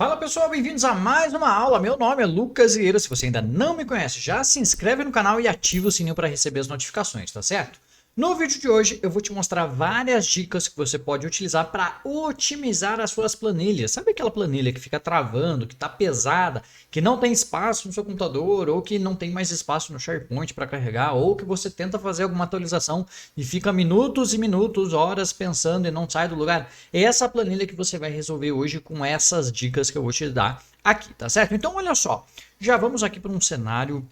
Fala pessoal, bem-vindos a mais uma aula. Meu nome é Lucas Vieira. Se você ainda não me conhece, já se inscreve no canal e ativa o sininho para receber as notificações, tá certo? No vídeo de hoje eu vou te mostrar várias dicas que você pode utilizar para otimizar as suas planilhas. Sabe aquela planilha que fica travando, que está pesada, que não tem espaço no seu computador ou que não tem mais espaço no SharePoint para carregar, ou que você tenta fazer alguma atualização e fica minutos e minutos, horas pensando e não sai do lugar? É essa planilha que você vai resolver hoje com essas dicas que eu vou te dar aqui, tá certo? Então olha só, já vamos aqui para um cenário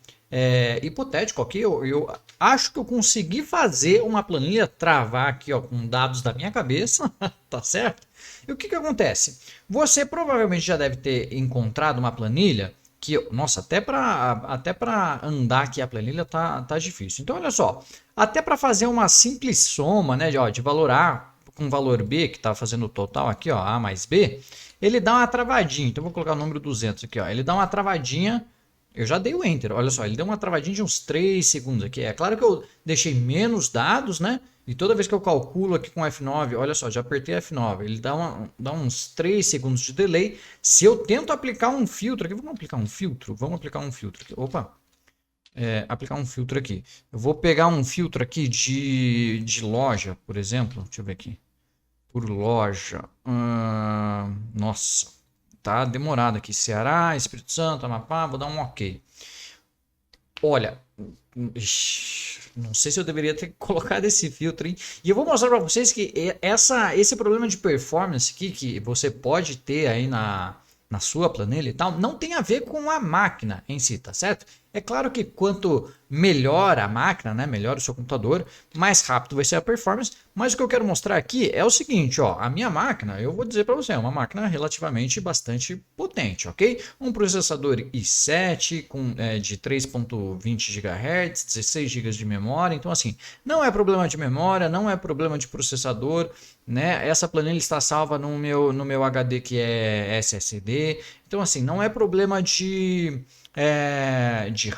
hipotético aqui. Eu acho que eu consegui fazer uma planilha travar aqui, ó, com dados da minha cabeça, tá certo? E o que acontece? Você provavelmente já deve ter encontrado uma planilha que, nossa, até para andar aqui a planilha tá difícil. Então olha só, até para fazer uma simples soma, né, de valor A com valor B, que está fazendo o total aqui, ó, A mais B, ele dá uma travadinha. Então vou colocar o número 200 aqui, ó. Ele dá uma travadinha. Eu já dei o Enter, olha só, ele deu uma travadinha de uns 3 segundos aqui. É claro que eu deixei menos dados, né? E toda vez que eu calculo aqui com F9, olha só, já apertei F9, ele dá uns 3 segundos de delay. Se eu tento aplicar um filtro aqui, vamos aplicar um filtro? Vamos aplicar um filtro aqui. Opa, aplicar um filtro aqui. Eu vou pegar um filtro aqui de loja, por exemplo. Deixa eu ver aqui. Por loja. Nossa, tá demorado aqui. Ceará, Espírito Santo, Amapá, vou dar um OK. Olha, não sei se eu deveria ter colocado esse filtro, hein? E eu vou mostrar para vocês que esse problema de performance aqui que você pode ter aí na sua planilha e tal, não tem a ver com a máquina em si, tá certo? É claro que quanto melhor a máquina, né, melhor o seu computador, mais rápido vai ser a performance. Mas o que eu quero mostrar aqui é o seguinte, ó, a minha máquina, eu vou dizer para você, é uma máquina relativamente bastante potente, ok? Um processador i7 de 3.20 GHz, 16 GB de memória, então assim, não é problema de memória, não é problema de processador, né? Essa planilha está salva no meu HD que é SSD, então assim, não é problema de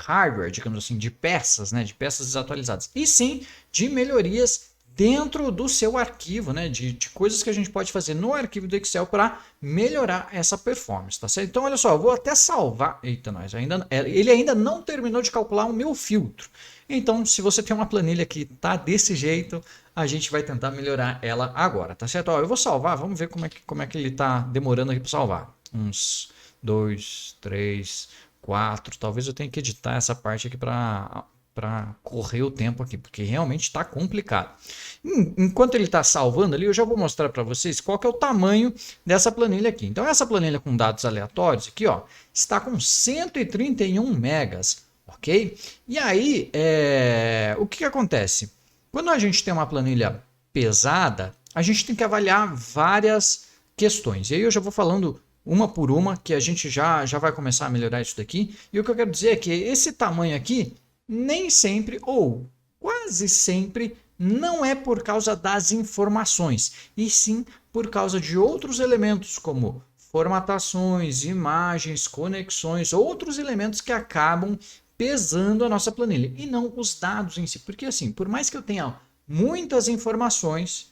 hardware, digamos assim, de peças, né, de peças desatualizadas, e sim de melhorias dentro do seu arquivo, né, de coisas que a gente pode fazer no arquivo do Excel para melhorar essa performance, tá certo? Então olha só, eu vou até salvar, eita nós, ele ainda não terminou de calcular o meu filtro. Então, se você tem uma planilha que tá desse jeito, a gente vai tentar melhorar ela agora, tá certo? Ó, eu vou salvar, vamos ver como é que ele tá demorando aqui para salvar. Uns 2, 3, 4. Talvez eu tenha que editar essa parte aqui para correr o tempo aqui, porque realmente está complicado. Enquanto ele está salvando ali, eu já vou mostrar para vocês qual que é o tamanho dessa planilha aqui. Então essa planilha com dados aleatórios aqui, ó, está com 131 megas, ok? E aí, o que acontece? Quando a gente tem uma planilha pesada, a gente tem que avaliar várias questões. E aí eu já vou falando uma por uma, que a gente já vai começar a melhorar isso daqui. E o que eu quero dizer é que esse tamanho aqui, nem sempre, ou quase sempre, não é por causa das informações, e sim por causa de outros elementos, como formatações, imagens, conexões, outros elementos que acabam pesando a nossa planilha, e não os dados em si. Porque assim, por mais que eu tenha muitas informações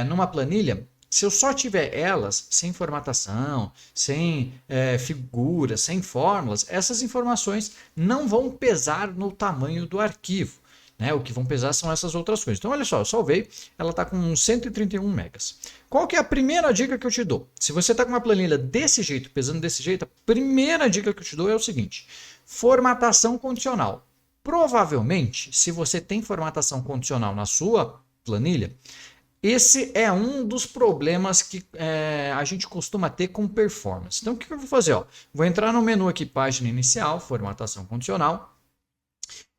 numa planilha, se eu só tiver elas sem formatação, sem figuras, sem fórmulas, essas informações não vão pesar no tamanho do arquivo, né? O que vão pesar são essas outras coisas. Então, olha só, eu salvei, ela está com 131 megas. Qual que é a primeira dica que eu te dou? Se você está com uma planilha desse jeito, pesando desse jeito, a primeira dica que eu te dou é o seguinte: formatação condicional. Provavelmente, se você tem formatação condicional na sua planilha, esse é um dos problemas que a gente costuma ter com performance. Então, o que eu vou fazer? Ó, vou entrar no menu aqui, página inicial, formatação condicional,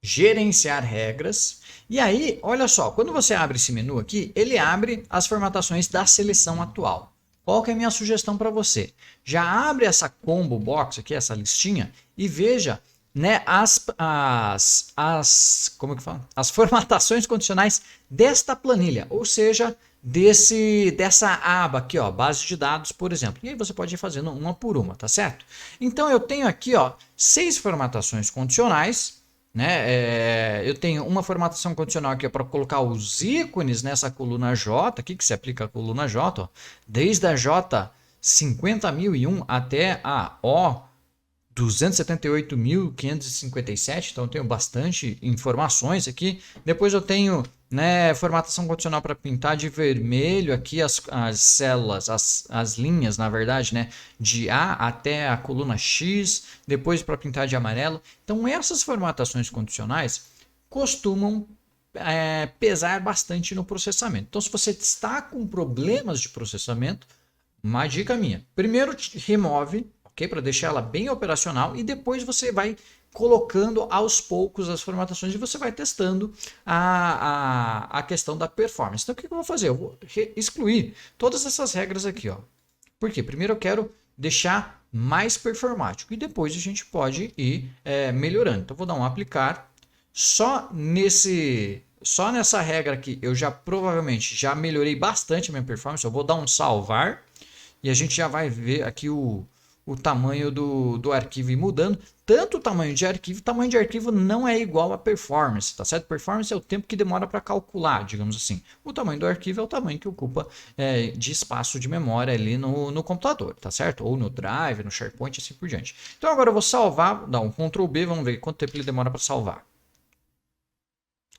gerenciar regras. E aí, olha só, quando você abre esse menu aqui, ele abre as formatações da seleção atual. Qual que é a minha sugestão para você? Já abre essa combo box aqui, essa listinha, e veja, né, como que fala? As formatações condicionais desta planilha, ou seja, dessa aba aqui, ó, base de dados, por exemplo. E aí você pode ir fazendo uma por uma, tá certo? Então eu tenho aqui, ó, 6 formatações condicionais, né? Eu tenho uma formatação condicional aqui para colocar os ícones nessa coluna J, aqui que se aplica a coluna J, ó, desde a J 50.001 até a O 278.557, então eu tenho bastante informações aqui. Depois eu tenho, né, formatação condicional para pintar de vermelho aqui as células, as linhas, na verdade, né, de A até a coluna X, depois para pintar de amarelo. Então essas formatações condicionais costumam pesar bastante no processamento. Então se você está com problemas de processamento, uma dica minha, primeiro remove, ok, para deixar ela bem operacional, e depois você vai colocando aos poucos as formatações e você vai testando a questão da performance. Então o que eu vou fazer? Eu vou excluir todas essas regras aqui, ó. Por quê? Primeiro eu quero deixar mais performático e depois a gente pode ir melhorando. Então vou dar um aplicar. Só nessa regra aqui eu já provavelmente já melhorei bastante a minha performance. Eu vou dar um salvar e a gente já vai ver aqui o tamanho do arquivo ir mudando. Tanto o tamanho de arquivo não é igual a performance, tá certo? Performance é o tempo que demora para calcular, digamos assim. O tamanho do arquivo é o tamanho que ocupa de espaço de memória ali no computador, tá certo? Ou no Drive, no SharePoint, assim por diante. Então agora eu vou salvar, dar um Ctrl B, vamos ver quanto tempo ele demora para salvar.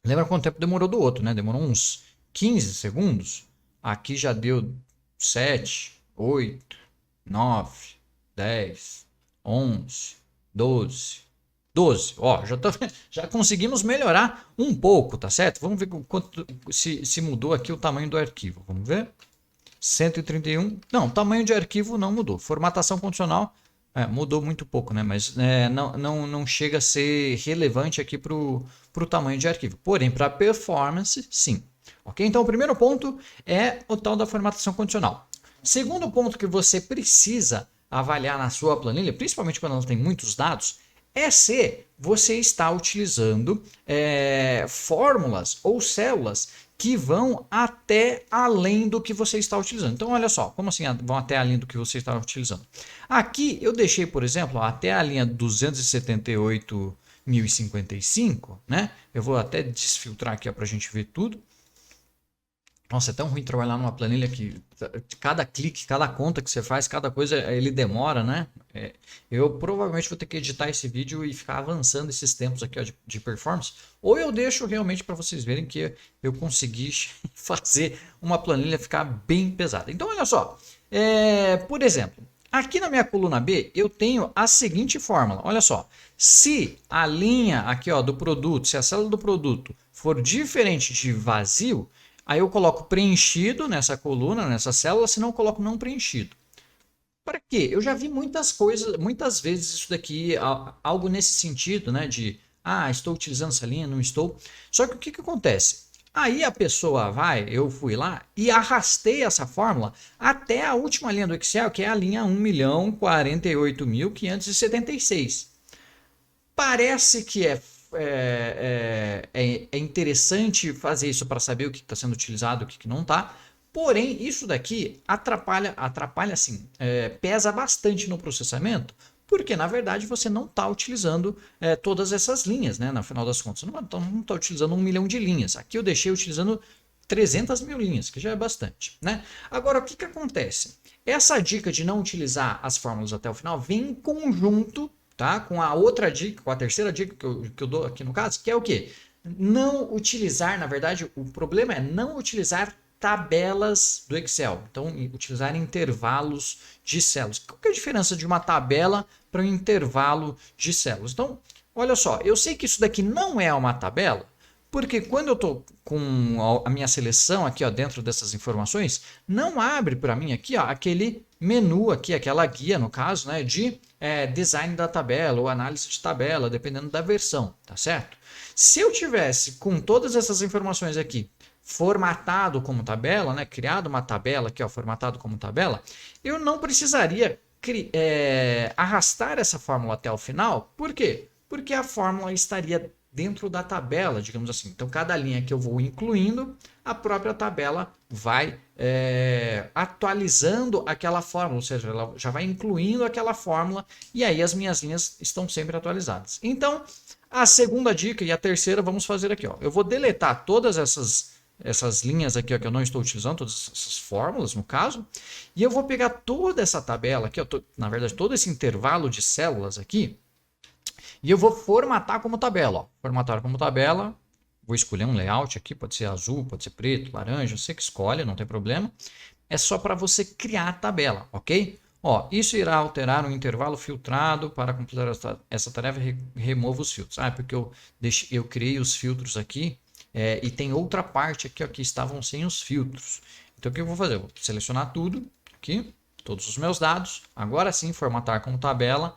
Lembra quanto tempo demorou do outro, né? Demorou uns 15 segundos. Aqui já deu 7, 8, 9, 10, 11, 12. Ó, já conseguimos melhorar um pouco, tá certo? Vamos ver quanto se mudou aqui o tamanho do arquivo. Vamos ver. 131. Não, o tamanho de arquivo não mudou. Formatação condicional mudou muito pouco, né? Mas não chega a ser relevante aqui para o tamanho de arquivo. Porém, para performance, sim. Ok? Então, o primeiro ponto é o tal da formatação condicional. Segundo ponto que você precisa avaliar na sua planilha, principalmente quando ela tem muitos dados, é se você está utilizando fórmulas ou células que vão até além do que você está utilizando. Então, olha só, como assim vão até além do que você está utilizando? Aqui eu deixei, por exemplo, até a linha 278.055, né? Eu vou até desfiltrar aqui para a gente ver tudo. Nossa, é tão ruim trabalhar numa planilha que cada clique, cada conta que você faz, cada coisa, ele demora, né? Eu provavelmente vou ter que editar esse vídeo e ficar avançando esses tempos aqui, ó, de performance. Ou eu deixo realmente para vocês verem que eu consegui fazer uma planilha ficar bem pesada. Então, olha só. Por exemplo, aqui na minha coluna B, eu tenho a seguinte fórmula. Olha só. Se a linha aqui, ó, do produto, se a célula do produto for diferente de vazio, aí eu coloco preenchido nessa coluna, nessa célula, senão eu coloco não preenchido. Para quê? Eu já vi muitas coisas, muitas vezes isso daqui, algo nesse sentido, né? De, estou utilizando essa linha, não estou. Só que o que acontece? Aí a pessoa eu fui lá e arrastei essa fórmula até a última linha do Excel, que é a linha 1.048.576. Parece que é interessante fazer isso para saber o que está sendo utilizado, o que não está. Porém, isso daqui atrapalha assim, pesa bastante no processamento, porque na verdade você não está utilizando todas essas linhas, né? No final das contas, você não está utilizando 1 milhão de linhas. Aqui eu deixei utilizando 300 mil linhas, que já é bastante, né? Agora, o que acontece? Essa dica de não utilizar as fórmulas até o final vem em conjunto, tá? Com a outra dica, com a terceira dica que eu dou aqui no caso, que é o quê? Não utilizar, na verdade, o problema é não utilizar tabelas do Excel. Então, utilizar intervalos de células. Qual que é a diferença de uma tabela para um intervalo de células? Então, olha só, eu sei que isso daqui não é uma tabela, porque quando eu estou com a minha seleção aqui, ó, dentro dessas informações, não abre para mim aqui, ó, aquele menu aqui, aquela guia, no caso, né, de design da tabela ou análise de tabela, dependendo da versão, tá certo? Se eu tivesse com todas essas informações aqui formatado como tabela, né, criado uma tabela aqui, ó, formatado como tabela, eu não precisaria arrastar essa fórmula até o final. Por quê? Porque a fórmula estaria dentro da tabela, digamos assim. Então, cada linha que eu vou incluindo, a própria tabela vai atualizando aquela fórmula, ou seja, ela já vai incluindo aquela fórmula e aí as minhas linhas estão sempre atualizadas. Então, a segunda dica e a terceira vamos fazer aqui, ó. Eu vou deletar todas essas essas linhas aqui, ó, que eu não estou utilizando, todas essas fórmulas no caso, e eu vou pegar toda essa tabela aqui, ó, na verdade todo esse intervalo de células aqui, e eu vou formatar como tabela. Ó. Formatar como tabela, vou escolher um layout aqui, pode ser azul, pode ser preto, laranja, você que escolhe, não tem problema. É só para você criar a tabela, ok? Ó, isso irá alterar um intervalo filtrado para completar essa tarefa, remova os filtros. Ah, é porque eu criei os filtros aqui e tem outra parte aqui ó, que estavam sem os filtros. Então o que eu vou fazer? Eu vou selecionar tudo aqui, todos os meus dados, agora sim formatar como tabela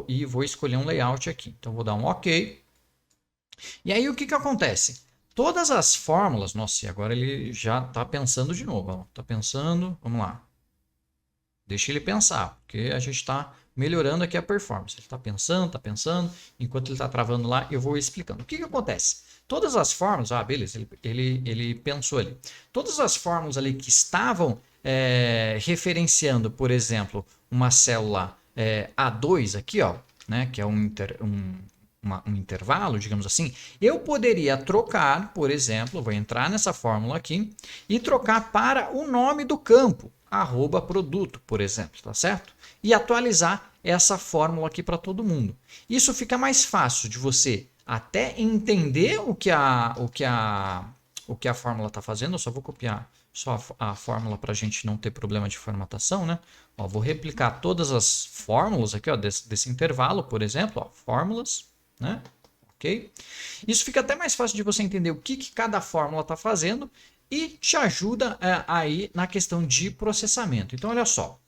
e vou escolher um layout aqui. Então vou dar um OK. E aí o que que acontece? Todas as fórmulas, nossa, e agora ele já está pensando de novo. Está pensando, vamos lá. Deixa ele pensar, porque a gente está melhorando aqui a performance. Ele está pensando, enquanto ele está travando lá, eu vou explicando. O que que acontece? Todas as fórmulas, beleza, ele pensou ali. Todas as fórmulas ali que estavam referenciando, por exemplo, uma célula A2 aqui, ó, né, que é um intervalo, digamos assim, eu poderia trocar, por exemplo, vou entrar nessa fórmula aqui e trocar para o nome do campo, @produto, por exemplo, tá certo? E atualizar essa fórmula aqui para todo mundo. Isso fica mais fácil de você até entender o que a fórmula está fazendo. Eu só vou copiar só a fórmula para a gente não ter problema de formatação, né? Ó, vou replicar todas as fórmulas aqui, ó, desse intervalo, por exemplo, ó, fórmulas, né? Ok? Isso fica até mais fácil de você entender o que cada fórmula está fazendo e te ajuda aí na questão de processamento. Então, olha só,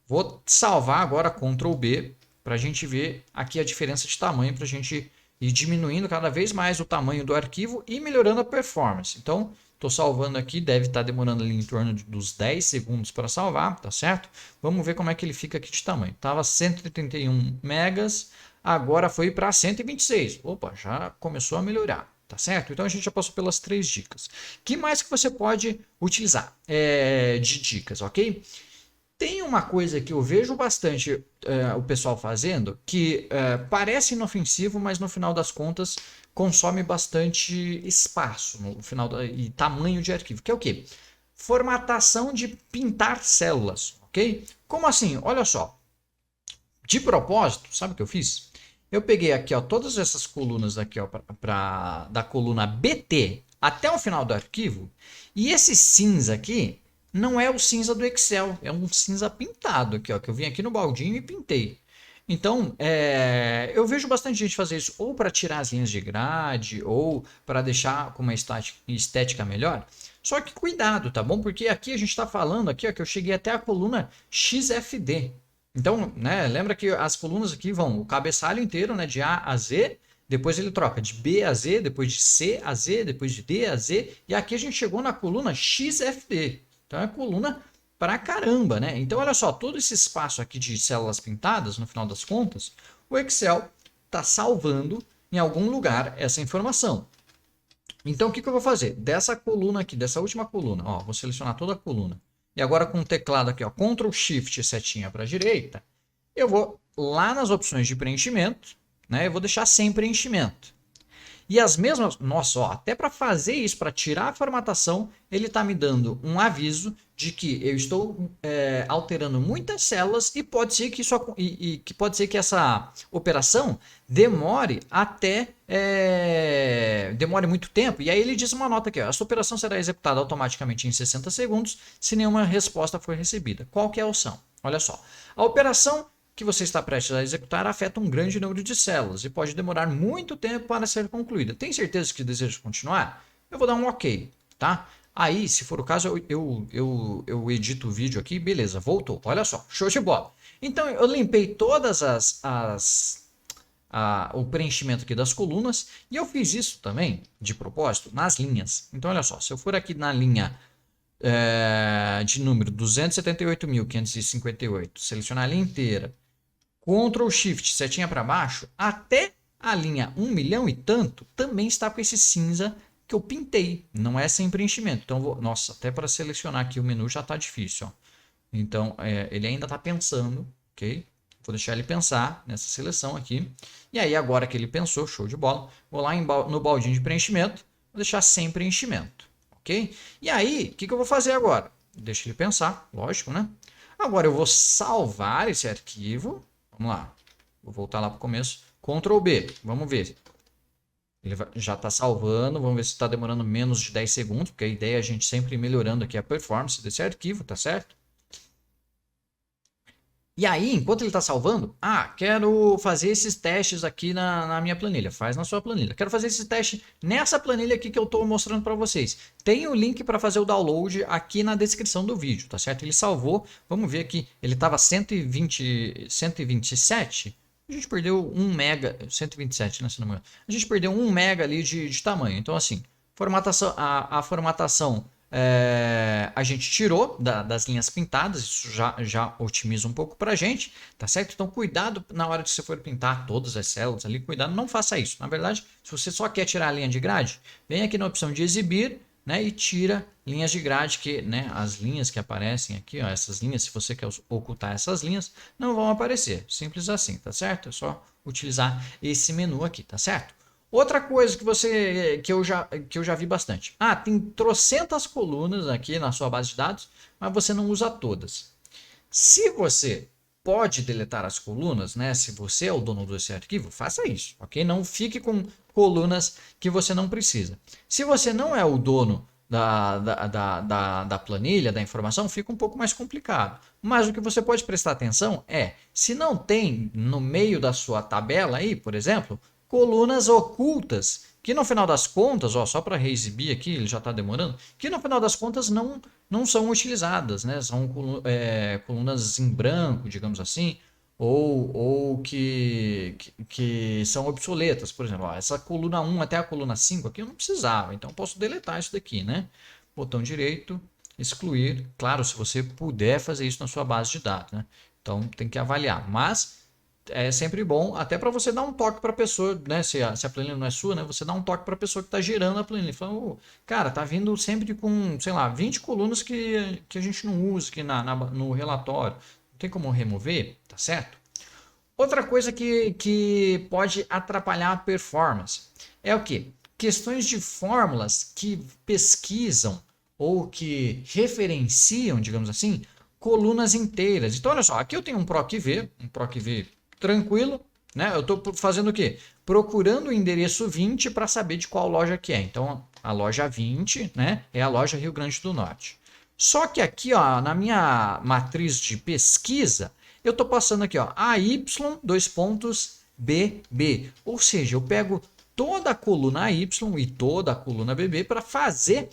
vou salvar agora Ctrl B para a gente ver aqui a diferença de tamanho, para a gente ir diminuindo cada vez mais o tamanho do arquivo e melhorando a performance. Então, estou salvando aqui, deve estar demorando ali em torno dos 10 segundos para salvar, tá certo? Vamos ver como é que ele fica aqui de tamanho. Estava 131 megas, agora foi para 126. Opa, já começou a melhorar. Tá certo? Então a gente já passou pelas 3 dicas. Que mais que você pode utilizar de dicas, ok? Tem uma coisa que eu vejo bastante o pessoal fazendo que parece inofensivo, mas no final das contas consome bastante espaço no final e tamanho de arquivo, que é o quê? Formatação de pintar células, ok? Como assim? Olha só. De propósito, sabe o que eu fiz? Eu peguei aqui ó, todas essas colunas aqui, ó, da coluna BT até o final do arquivo. E esse cinza aqui não é o cinza do Excel, é um cinza pintado aqui, ó, que eu vim aqui no baldinho e pintei. Então, eu vejo bastante gente fazer isso ou para tirar as linhas de grade ou para deixar com uma estética melhor. Só que cuidado, tá bom? Porque aqui a gente está falando aqui, ó, que eu cheguei até a coluna XFD. Então, né, lembra que as colunas aqui vão o cabeçalho inteiro, né, de A a Z, depois ele troca de B a Z, depois de C a Z, depois de D a Z, e aqui a gente chegou na coluna XFD. Então é coluna pra caramba, né? Então olha só, todo esse espaço aqui de células pintadas, no final das contas, o Excel está salvando em algum lugar essa informação. Então o que eu vou fazer? Dessa coluna aqui, dessa última coluna, ó, vou selecionar toda a coluna. E agora com o teclado aqui, ó, Ctrl Shift setinha para a direita, eu vou lá nas opções de preenchimento, né? Eu vou deixar sem preenchimento. E as mesmas, nossa, ó, até para fazer isso, para tirar a formatação, ele está me dando um aviso de que eu estou alterando muitas células e pode ser que que essa operação demore demore muito tempo. E aí ele diz uma nota aqui, ó, essa operação será executada automaticamente em 60 segundos se nenhuma resposta for recebida. Qual que é a opção? Olha só, a operação que você está prestes a executar afeta um grande número de células e pode demorar muito tempo para ser concluída. Tem certeza que deseja continuar? Eu vou dar um OK, tá? Aí, se for o caso, eu edito o vídeo aqui, beleza, voltou. Olha só, show de bola. Então, eu limpei todas o preenchimento aqui das colunas e eu fiz isso também, de propósito, nas linhas. Então, olha só, se eu for aqui na linha de número 278.558, selecionar a linha inteira, Ctrl Shift, setinha para baixo, até a linha 1 milhão e tanto, também está com esse cinza que eu pintei, não é sem preenchimento. Então, nossa, até para selecionar aqui o menu já está difícil. Ó. Então, ele ainda está pensando, ok? Vou deixar ele pensar nessa seleção aqui. E aí, agora que ele pensou, show de bola, vou lá no baldinho de preenchimento, vou deixar sem preenchimento, ok? E aí, o que eu vou fazer agora? Deixa ele pensar, lógico, né? Agora eu vou salvar esse arquivo. Vamos lá. Vou voltar lá para o começo. Ctrl B. Vamos ver. Ele já está salvando. Vamos ver se está demorando menos de 10 segundos, porque a ideia é a gente sempre ir melhorando aqui a performance desse arquivo, tá certo? E aí, enquanto ele está salvando, quero fazer esses testes aqui na minha planilha. Faz na sua planilha. Quero fazer esse teste nessa planilha aqui que eu estou mostrando para vocês. Tem o link para fazer o download aqui na descrição do vídeo, tá certo? Ele salvou. Vamos ver aqui. Ele estava 127. A gente perdeu 1 mega, 127, né, se não me engano. A gente perdeu 1 mega ali de tamanho. Então, assim, a formatação a gente tirou das linhas pintadas, isso já otimiza um pouco para a gente, tá certo? Então, cuidado na hora que você for pintar todas as células ali, cuidado, não faça isso. Na verdade, se você só quer tirar a linha de grade, vem aqui na opção de exibir, né, e tira linhas de grade, que, né, as linhas que aparecem aqui, ó, essas linhas, se você quer ocultar essas linhas, não vão aparecer. Simples assim, tá certo? É só utilizar esse menu aqui, tá certo? Outra coisa que eu já vi bastante. Tem trocentas colunas aqui na sua base de dados, mas você não usa todas. Se você pode deletar as colunas, né? Se você é o dono desse arquivo, faça isso, ok? Não fique com colunas que você não precisa. Se você não é o dono da planilha, da informação, fica um pouco mais complicado. Mas o que você pode prestar atenção é, se não tem no meio da sua tabela aí, por exemplo, colunas ocultas, que no final das contas, ó, só para reexibir aqui, ele já está demorando, que no final das contas não são utilizadas, né? São colunas em branco, digamos assim, ou que são obsoletas. Por exemplo, ó, essa coluna 1 até a coluna 5 aqui eu não precisava, então eu posso deletar isso daqui, né? Botão direito, excluir. Claro, se você puder fazer isso na sua base de dados, né? Então tem que avaliar, mas é sempre bom, até para você dar um toque para a pessoa, né? Se a planilha não é sua, né? Você dá um toque para a pessoa que está gerando a planilha. Fala, cara, tá vindo sempre com, sei lá, 20 colunas que a gente não usa aqui no relatório. Não tem como remover, tá certo? Outra coisa que pode atrapalhar a performance é o quê? Questões de fórmulas que pesquisam ou que referenciam, digamos assim, colunas inteiras. Então, olha só, aqui eu tenho um PROC-V tranquilo, né? Eu estou fazendo o quê? Procurando o endereço 20 para saber de qual loja que é. Então, a loja 20, né, é a loja Rio Grande do Norte. Só que aqui, ó, na minha matriz de pesquisa, eu estou passando aqui, ó, AY, BB. Ou seja, eu pego toda a coluna AY e toda a coluna BB para fazer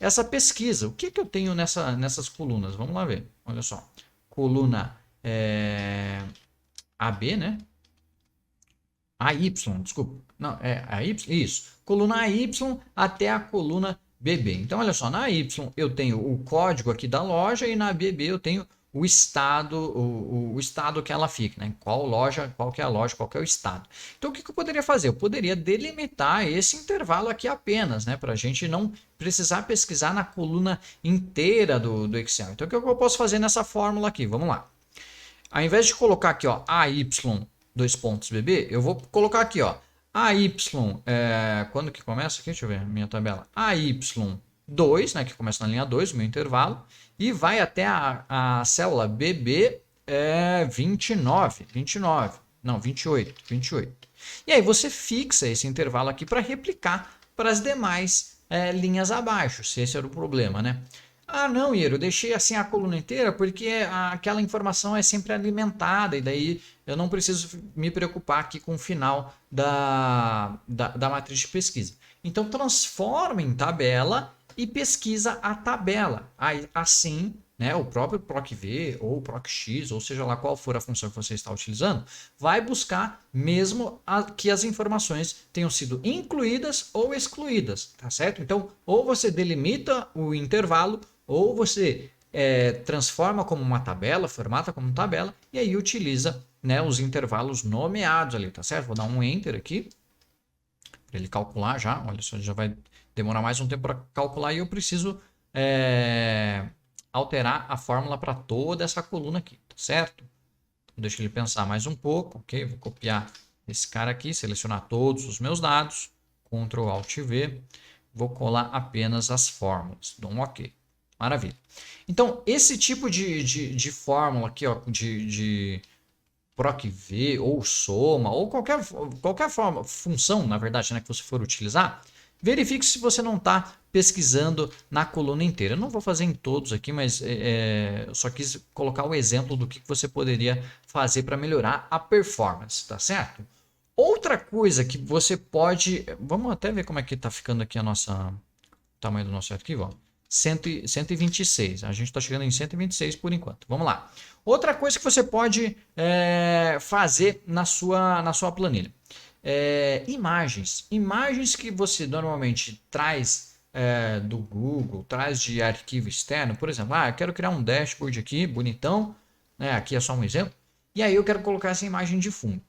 essa pesquisa. O que eu tenho nessas colunas? Vamos lá ver. Olha só. Coluna AB, né? AY, desculpa. Não, é AY, isso. Coluna AY até a coluna BB. Então, olha só, na AY eu tenho o código aqui da loja e na BB eu tenho o estado, o estado que ela fica, né? Qual loja, qual que é a loja, qual que é o estado. Então, o que eu poderia fazer? Eu poderia delimitar esse intervalo aqui apenas, né? Para a gente não precisar pesquisar na coluna inteira do Excel. Então, o que eu posso fazer nessa fórmula aqui? Vamos lá. Ao invés de colocar aqui, ó, AY, BB, eu vou colocar aqui, ó, AY, quando que começa aqui? Deixa eu ver, minha tabela. AY2, né, que começa na linha 2, o meu intervalo, e vai até a célula BB 29, não, 28. E aí você fixa esse intervalo aqui para replicar para as demais linhas abaixo, se esse era o problema, né? Não, Iro, eu deixei assim a coluna inteira porque aquela informação é sempre alimentada e daí eu não preciso me preocupar aqui com o final da matriz de pesquisa. Então, transforma em tabela e pesquisa a tabela. Aí, assim, né, o próprio PROC-V ou PROC-X, ou seja lá qual for a função que você está utilizando, vai buscar mesmo que as informações tenham sido incluídas ou excluídas, tá certo? Então, ou você delimita o intervalo, ou você transforma como uma tabela, formata como tabela, e aí utiliza, né, os intervalos nomeados ali, tá certo? Vou dar um Enter aqui, para ele calcular já. Olha só, já vai demorar mais um tempo para calcular e eu preciso alterar a fórmula para toda essa coluna aqui, tá certo? Então, deixa ele pensar mais um pouco, ok? Vou copiar esse cara aqui, selecionar todos os meus dados, Ctrl Alt V. vou colar apenas as fórmulas. Dou um OK. Maravilha. Então, esse tipo de fórmula aqui, ó, de PROC-V ou soma, ou qualquer função, na verdade, né, que você for utilizar, verifique se você não está pesquisando na coluna inteira. Eu não vou fazer em todos aqui, mas eu só quis colocar o exemplo do que você poderia fazer para melhorar a performance, tá certo? Outra coisa que você pode... Vamos até ver como é que está ficando aqui o tamanho do nosso arquivo. Ó. 126. A gente está chegando em 126 por enquanto. Vamos lá. Outra coisa que você pode fazer na sua planilha. Imagens. Imagens que você normalmente traz do Google, traz de arquivo externo. Por exemplo, eu quero criar um dashboard aqui, bonitão. Né? Aqui é só um exemplo. E aí eu quero colocar essa imagem de fundo.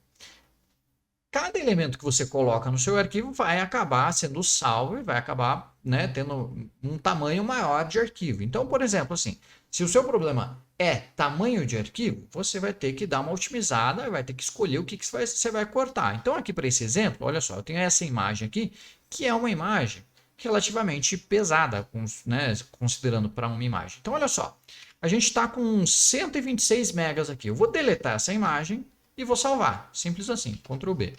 Cada elemento que você coloca no seu arquivo vai acabar sendo salvo e vai acabar, né, tendo um tamanho maior de arquivo. Então, por exemplo, assim, se o seu problema é tamanho de arquivo, você vai ter que dar uma otimizada e vai ter que escolher o que você vai cortar. Então, aqui para esse exemplo, olha só, eu tenho essa imagem aqui, que é uma imagem relativamente pesada, né, considerando para uma imagem. Então, olha só, a gente está com 126 megas aqui. Eu vou deletar essa imagem e vou salvar. Simples assim, Ctrl B.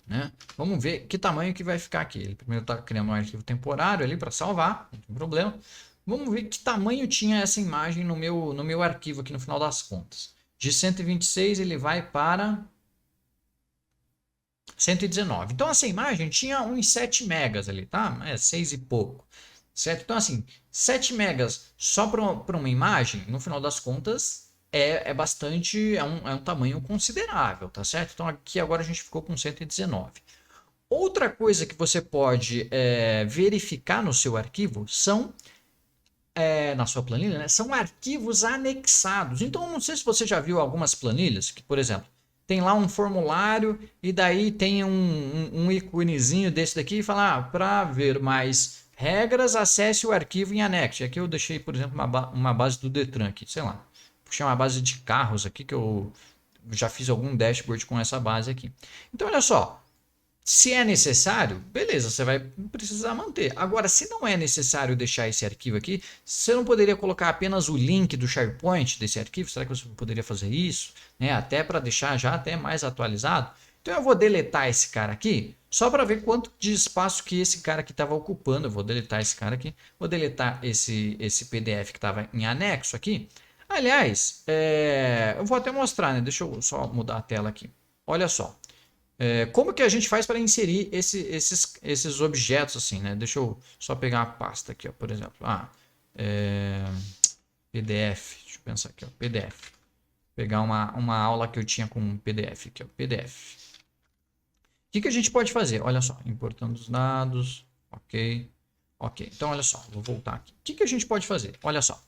Né? Vamos ver que tamanho que vai ficar aqui. Ele primeiro está criando um arquivo temporário ali para salvar, não tem problema. Vamos ver que tamanho tinha essa imagem no meu arquivo aqui no final das contas. De 126 ele vai para 119. Então essa imagem tinha uns 7 megas ali, tá? 6 e pouco. Certo? Então assim, 7 megas só para uma imagem, no final das contas, é um tamanho considerável, tá certo? Então aqui agora a gente ficou com 119. Outra coisa que você pode verificar no seu arquivo são, na sua planilha, né, são arquivos anexados. Então não sei se você já viu algumas planilhas que, por exemplo, tem lá um formulário e daí tem um íconezinho desse daqui e fala, para ver mais regras, acesse o arquivo em anexo. Aqui eu deixei, por exemplo, uma base do Detran aqui, sei lá. Puxei uma base de carros aqui que eu já fiz algum dashboard com essa base aqui. Então, olha só. Se é necessário, beleza, você vai precisar manter. Agora, se não é necessário deixar esse arquivo aqui, você não poderia colocar apenas o link do SharePoint desse arquivo? Será que você poderia fazer isso? Né? Até para deixar já até mais atualizado. Então, eu vou deletar esse cara aqui, só para ver quanto de espaço que esse cara aqui estava ocupando. Eu vou deletar esse cara aqui. Vou deletar esse PDF que estava em anexo aqui. Aliás, eu vou até mostrar, né? Deixa eu só mudar a tela aqui. Olha só. Como que a gente faz para inserir esses objetos assim, né? Deixa eu só pegar a pasta aqui, ó, por exemplo. PDF. Deixa eu pensar aqui, ó, PDF. Pegar uma aula que eu tinha com PDF aqui, ó, PDF. O que a gente pode fazer? Olha só, importando os dados. Ok. Então, olha só, vou voltar aqui. O que a gente pode fazer? Olha só.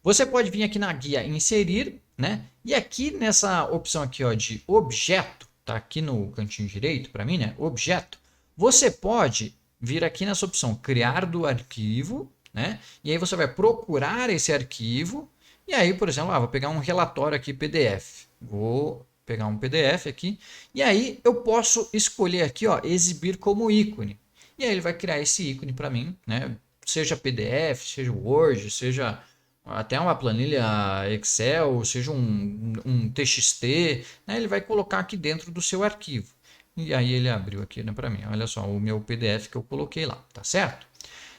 Você pode vir aqui na guia inserir, né? E aqui nessa opção aqui, ó, de objeto, tá aqui no cantinho direito para mim, né? Objeto. Você pode vir aqui nessa opção criar do arquivo, né? E aí você vai procurar esse arquivo. E aí, por exemplo, vou pegar um relatório aqui PDF. Vou pegar um PDF aqui. E aí eu posso escolher aqui, ó, exibir como ícone. E aí ele vai criar esse ícone para mim, né? Seja PDF, seja Word, seja até uma planilha Excel, seja um TXT, né? Ele vai colocar aqui dentro do seu arquivo. E aí ele abriu aqui, né, para mim. Olha só, o meu PDF que eu coloquei lá, tá certo?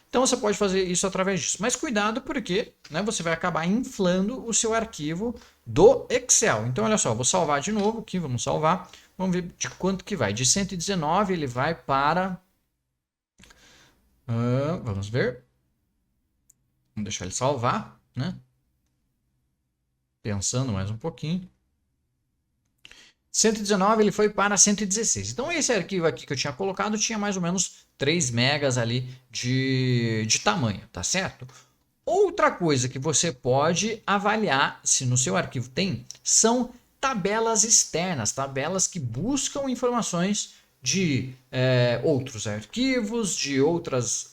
Então você pode fazer isso através disso. Mas cuidado porque, né, você vai acabar inflando o seu arquivo do Excel. Então olha só, vou salvar de novo aqui, vamos salvar. Vamos ver de quanto que vai. De 119 ele vai para... vamos ver. Vamos deixar ele salvar, né? Pensando mais um pouquinho. 119 ele foi para 116. Então esse arquivo aqui que eu tinha colocado tinha mais ou menos 3 megas ali de tamanho, tá certo? Outra coisa que você pode avaliar se no seu arquivo tem são tabelas externas, tabelas que buscam informações de outros arquivos, de outras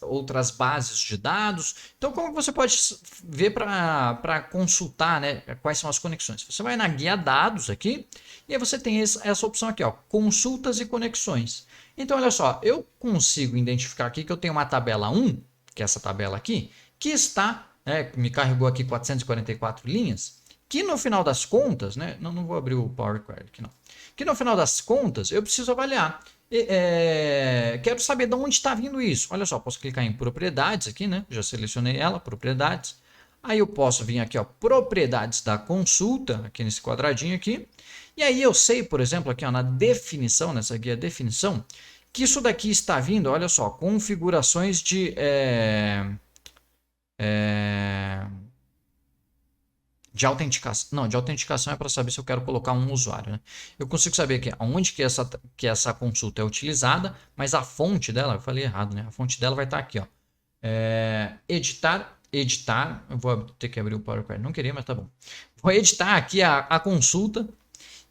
bases de dados. Então, como você pode ver para consultar, né, quais são as conexões? Você vai na guia dados aqui e aí você tem essa opção aqui, ó, consultas e conexões. Então, olha só, eu consigo identificar aqui que eu tenho uma tabela 1, que é essa tabela aqui, que está, me carregou aqui 444 linhas, que no final das contas, né, não vou abrir o Power Query aqui não, que no final das contas eu preciso avaliar. Quero saber de onde está vindo isso. Olha só, posso clicar em propriedades aqui, né? Já selecionei ela, propriedades. Aí eu posso vir aqui, ó, propriedades da consulta, aqui nesse quadradinho aqui. E aí eu sei, por exemplo, aqui ó, na definição, nessa guia definição, que isso daqui está vindo, olha só, configurações de autenticação. Não, de autenticação é para saber se eu quero colocar um usuário, né? Eu consigo saber aqui onde que essa consulta é utilizada, mas a fonte dela, eu falei errado, né? A fonte dela vai estar aqui, ó. Editar. Eu vou ter que abrir o PowerPoint, não queria, mas tá bom. Vou editar aqui a consulta.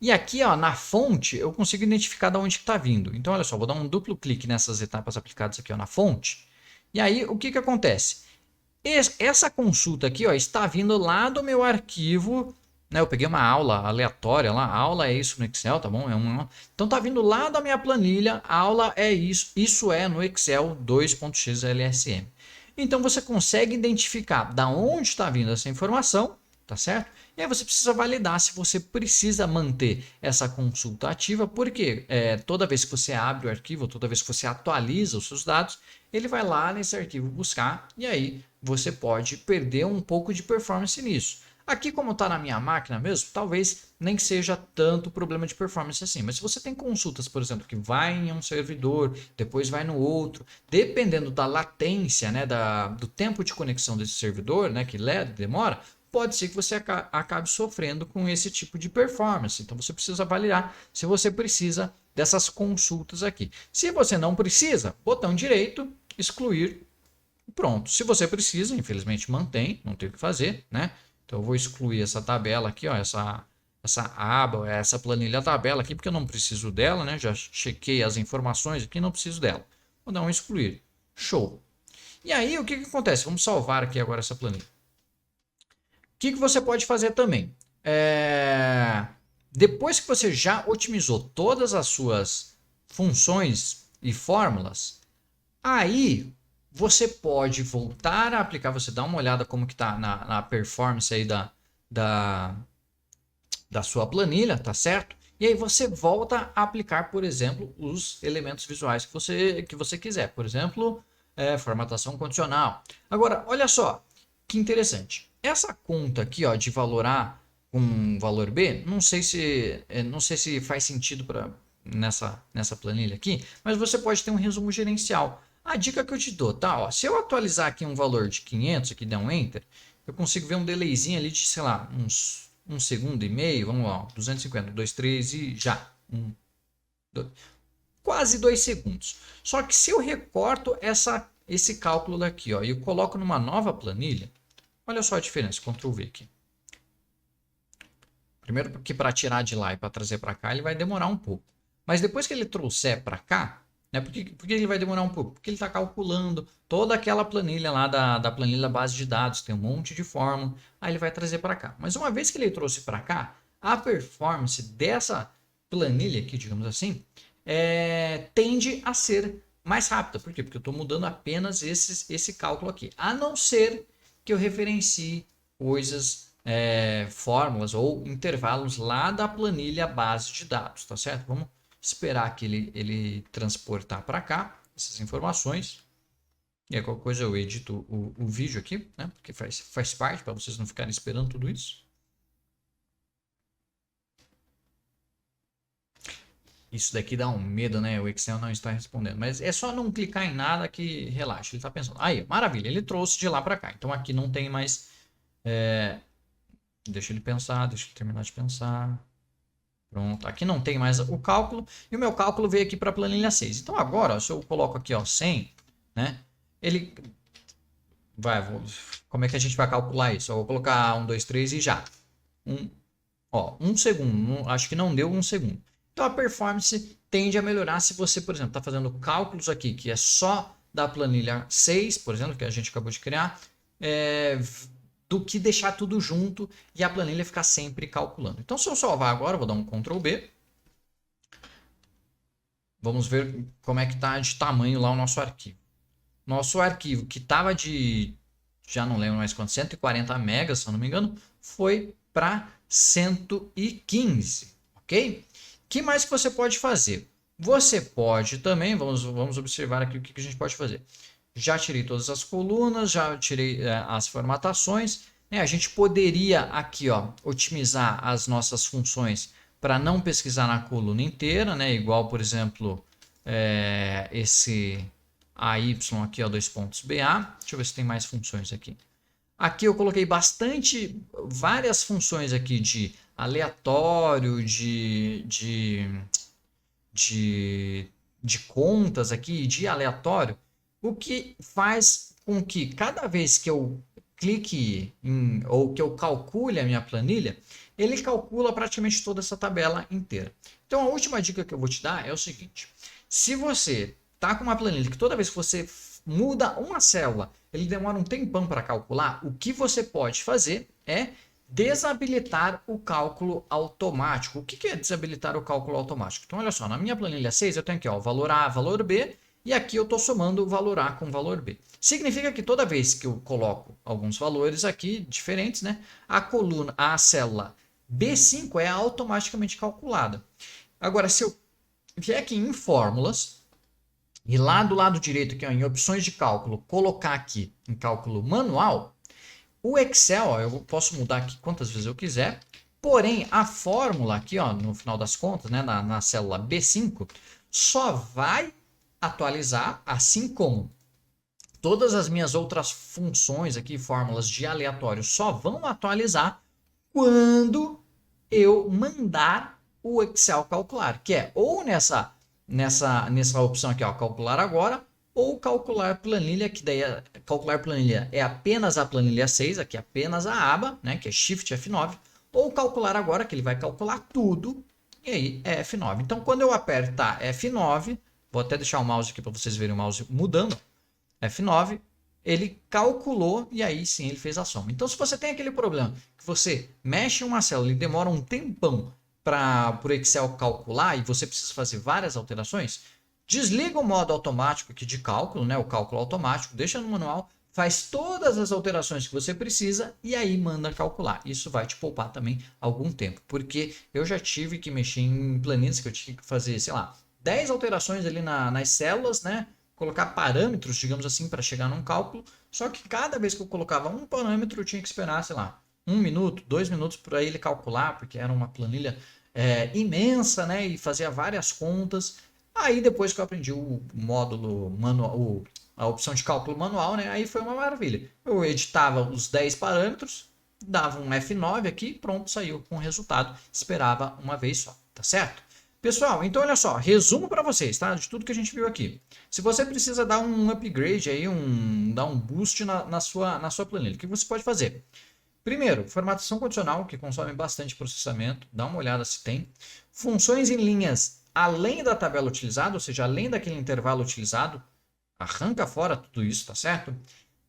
E aqui, ó, na fonte, eu consigo identificar de onde está vindo. Então, olha só, vou dar um duplo clique nessas etapas aplicadas aqui, ó, na fonte. E aí, o que acontece? Essa consulta aqui, ó, está vindo lá do meu arquivo, né? Eu peguei uma aula aleatória lá, aula é isso no Excel, tá bom? Então tá vindo lá da minha planilha, aula é isso é no Excel 2.xlsm. Então você consegue identificar da onde está vindo essa informação, tá certo? E aí você precisa validar se você precisa manter essa consulta ativa, porque toda vez que você abre o arquivo, toda vez que você atualiza os seus dados, ele vai lá nesse arquivo buscar e aí você pode perder um pouco de performance nisso. Aqui, como está na minha máquina mesmo, talvez nem seja tanto problema de performance assim. Mas se você tem consultas, por exemplo, que vai em um servidor, depois vai no outro, dependendo da latência, né, do tempo de conexão desse servidor, né, que demora, pode ser que você acabe sofrendo com esse tipo de performance. Então você precisa avaliar se você precisa dessas consultas aqui. Se você não precisa, botão direito, excluir, pronto. Se você precisa, infelizmente mantém, não tem o que fazer, né? Então eu vou excluir essa tabela aqui, ó, essa aba, essa planilha tabela aqui, porque eu não preciso dela, né? Já chequei as informações aqui, não preciso dela. Vou dar um excluir. Show. E aí o que acontece? Vamos salvar aqui agora essa planilha. O que você pode fazer também? Depois que você já otimizou todas as suas funções e fórmulas, aí você pode voltar a aplicar, você dá uma olhada como que está na performance aí da sua planilha, tá certo? E aí você volta a aplicar, por exemplo, os elementos visuais que você quiser. Por exemplo, formatação condicional. Agora, olha só, que interessante. Essa conta aqui, ó, de valor A com valor B, não sei se faz sentido nessa planilha aqui, mas você pode ter um resumo gerencial. A dica que eu te dou, tá? Ó, se eu atualizar aqui um valor de 500, aqui der um Enter, eu consigo ver um delayzinho ali de, sei lá, uns 1,5 segundo, vamos lá, 250, 2, 3 e já. Quase 2 segundos. Só que se eu recorto esse cálculo daqui, ó, e eu coloco numa nova planilha, olha só a diferença, Ctrl V aqui. Primeiro porque para tirar de lá e para trazer para cá ele vai demorar um pouco. Mas depois que ele trouxer para cá, né, por que ele vai demorar um pouco? Porque ele está calculando toda aquela planilha lá da planilha base de dados, tem um monte de fórmula, aí ele vai trazer para cá. Mas uma vez que ele trouxe para cá, a performance dessa planilha aqui, digamos assim, tende a ser mais rápida. Por quê? Porque eu estou mudando apenas esse cálculo aqui. A não ser que eu referencie coisas, fórmulas ou intervalos lá da planilha base de dados, tá certo? Vamos esperar que ele transportar para cá essas informações. E aí qualquer coisa eu edito o vídeo aqui, né? Porque faz parte para vocês não ficarem esperando tudo isso. Isso daqui dá um medo, né? O Excel não está respondendo. Mas é só não clicar em nada que relaxa. Ele está pensando. Aí, maravilha. Ele trouxe de lá para cá. Então aqui não tem mais... Deixa ele pensar. Deixa ele terminar de pensar. Pronto. Aqui não tem mais o cálculo. E o meu cálculo veio aqui para a planilha 6. Então agora, ó, se eu coloco aqui, ó, 100, né? Ele... Como é que a gente vai calcular isso? Eu vou colocar 1, 2, 3 e já. 1 segundo. Acho que não deu 1 segundo. Então a performance tende a melhorar se você, por exemplo, está fazendo cálculos aqui, que é só da planilha 6, por exemplo, que a gente acabou de criar, do que deixar tudo junto e a planilha ficar sempre calculando. Então, se eu salvar agora, vou dar um Ctrl B. Vamos ver como é que está de tamanho lá o nosso arquivo. Nosso arquivo que estava de, já não lembro mais quanto, 140 megas, se eu não me engano, foi para 115, ok? O que mais que você pode fazer? Você pode também, vamos observar aqui o que a gente pode fazer. Já tirei todas as colunas, já tirei as formatações. A gente poderia aqui otimizar as nossas funções para não pesquisar na coluna inteira, né? Igual, por exemplo, esse AY aqui, 2 pontos BA. Deixa eu ver se tem mais funções aqui. Aqui eu coloquei várias funções aqui de aleatório, de contas aqui, de aleatório, o que faz com que cada vez que eu clique ou que eu calcule a minha planilha, ele calcula praticamente toda essa tabela inteira. Então a última dica que eu vou te dar é o seguinte: se você está com uma planilha que toda vez que você muda uma célula, ele demora um tempão para calcular, o que você pode fazer é desabilitar o cálculo automático. O que é desabilitar o cálculo automático? Então, olha só, na minha planilha 6 eu tenho aqui o valor A, valor B, e aqui eu estou somando o valor A com o valor B. Significa que toda vez que eu coloco alguns valores aqui diferentes, né, a célula B5 é automaticamente calculada. Agora, se eu vier aqui em fórmulas, e lá do lado direito, aqui, em opções de cálculo, colocar aqui em cálculo manual, o Excel, eu posso mudar aqui quantas vezes eu quiser, porém a fórmula aqui, no final das contas, né, na célula B5, só vai atualizar, assim como todas as minhas outras funções aqui, fórmulas de aleatório, só vão atualizar quando eu mandar o Excel calcular, que é ou nessa opção aqui, calcular agora, ou calcular planilha, que daí calcular planilha é apenas a planilha 6, aqui apenas a aba, né, que é Shift F9, ou calcular agora, que ele vai calcular tudo, e aí é F9. Então, quando eu apertar F9, vou até deixar o mouse aqui para vocês verem o mouse mudando, F9, ele calculou e aí sim ele fez a soma. Então, se você tem aquele problema que você mexe em uma célula e demora um tempão para o Excel calcular e você precisa fazer várias alterações, desliga o modo automático aqui de cálculo, né, o cálculo automático, deixa no manual, faz todas as alterações que você precisa e aí manda calcular. Isso vai te poupar também algum tempo, porque eu já tive que mexer em planilhas que eu tinha que fazer, sei lá, 10 alterações ali nas células, né, colocar parâmetros, digamos assim, para chegar num cálculo, só que cada vez que eu colocava um parâmetro eu tinha que esperar, sei lá, 1 minuto, 2 minutos para ele calcular, porque era uma planilha imensa, né, e fazia várias contas. Aí depois que eu aprendi o módulo manual, a opção de cálculo manual, né, aí foi uma maravilha. Eu editava os 10 parâmetros, dava um F9 aqui, pronto, saiu com o resultado. Esperava uma vez só, tá certo? Pessoal, então olha só, resumo para vocês, tá? De tudo que a gente viu aqui. Se você precisa dar um upgrade aí, dar um boost na sua planilha, o que você pode fazer? Primeiro, formatação condicional, que consome bastante processamento, dá uma olhada se tem. Funções em linhas além da tabela utilizada, ou seja, além daquele intervalo utilizado, arranca fora tudo isso, tá certo?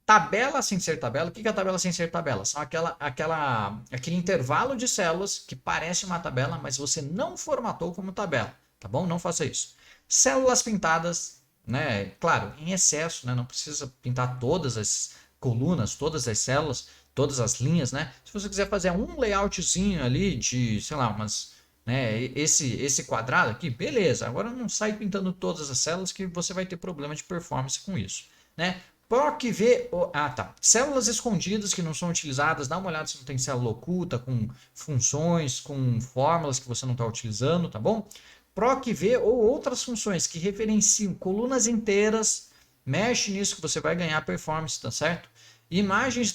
Tabela sem ser tabela, o que é a tabela sem ser tabela? São aquele intervalo de células que parece uma tabela, mas você não formatou como tabela, tá bom? Não faça isso. Células pintadas, né? Claro, em excesso, né? Não precisa pintar todas as colunas, todas as células, todas as linhas, né? Se você quiser fazer um layoutzinho ali de, sei lá, né, esse quadrado aqui, beleza. Agora não sai pintando todas as células que você vai ter problema de performance com isso, né? PROC V, células escondidas que não são utilizadas, dá uma olhada se não tem célula oculta, com funções, com fórmulas que você não está utilizando, tá bom? PROC V ou outras funções que referenciam colunas inteiras, mexe nisso que você vai ganhar performance, tá certo? Imagens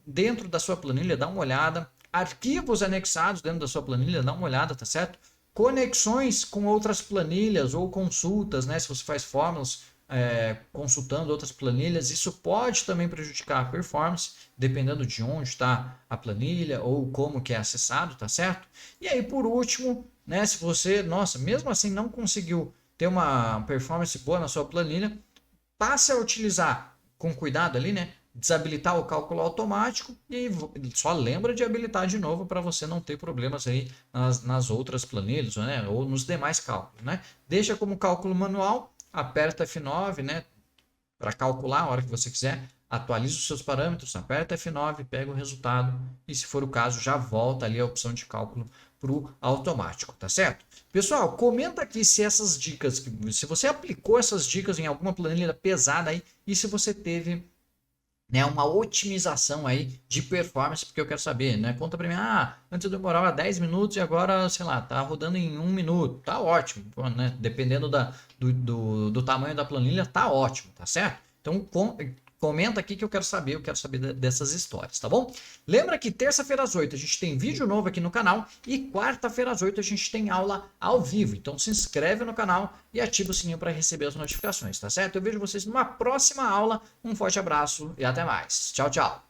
dentro da sua planilha, dá uma olhada. Arquivos anexados dentro da sua planilha, dá uma olhada, tá certo? Conexões com outras planilhas ou consultas, né? Se você faz fórmulas consultando outras planilhas. Isso pode também prejudicar a performance, dependendo de onde está a planilha ou como que é acessado, tá certo? E aí, por último, né, se você, nossa, mesmo assim não conseguiu ter uma performance boa na sua planilha, passe a utilizar com cuidado ali, né? Desabilitar o cálculo automático e só lembra de habilitar de novo para você não ter problemas aí nas outras planilhas, né? Ou nos demais cálculos, né? Deixa como cálculo manual, aperta F9, né? Para calcular a hora que você quiser, atualiza os seus parâmetros, aperta F9, pega o resultado e, se for o caso, já volta ali a opção de cálculo para o automático, tá certo? Pessoal, comenta aqui se essas dicas, se você aplicou essas dicas em alguma planilha pesada aí e se você teve, né, uma otimização aí de performance, porque eu quero saber, né? Conta para mim, antes eu demorava 10 minutos e agora, sei lá, tá rodando em 1 minuto. Tá ótimo, né? Dependendo do tamanho da planilha, tá ótimo, tá certo? Então, comenta aqui que eu quero saber dessas histórias, tá bom? Lembra que terça-feira às 8 a gente tem vídeo novo aqui no canal e quarta-feira às 8 a gente tem aula ao vivo. Então se inscreve no canal e ativa o sininho para receber as notificações, tá certo? Eu vejo vocês numa próxima aula. Um forte abraço e até mais. Tchau, tchau.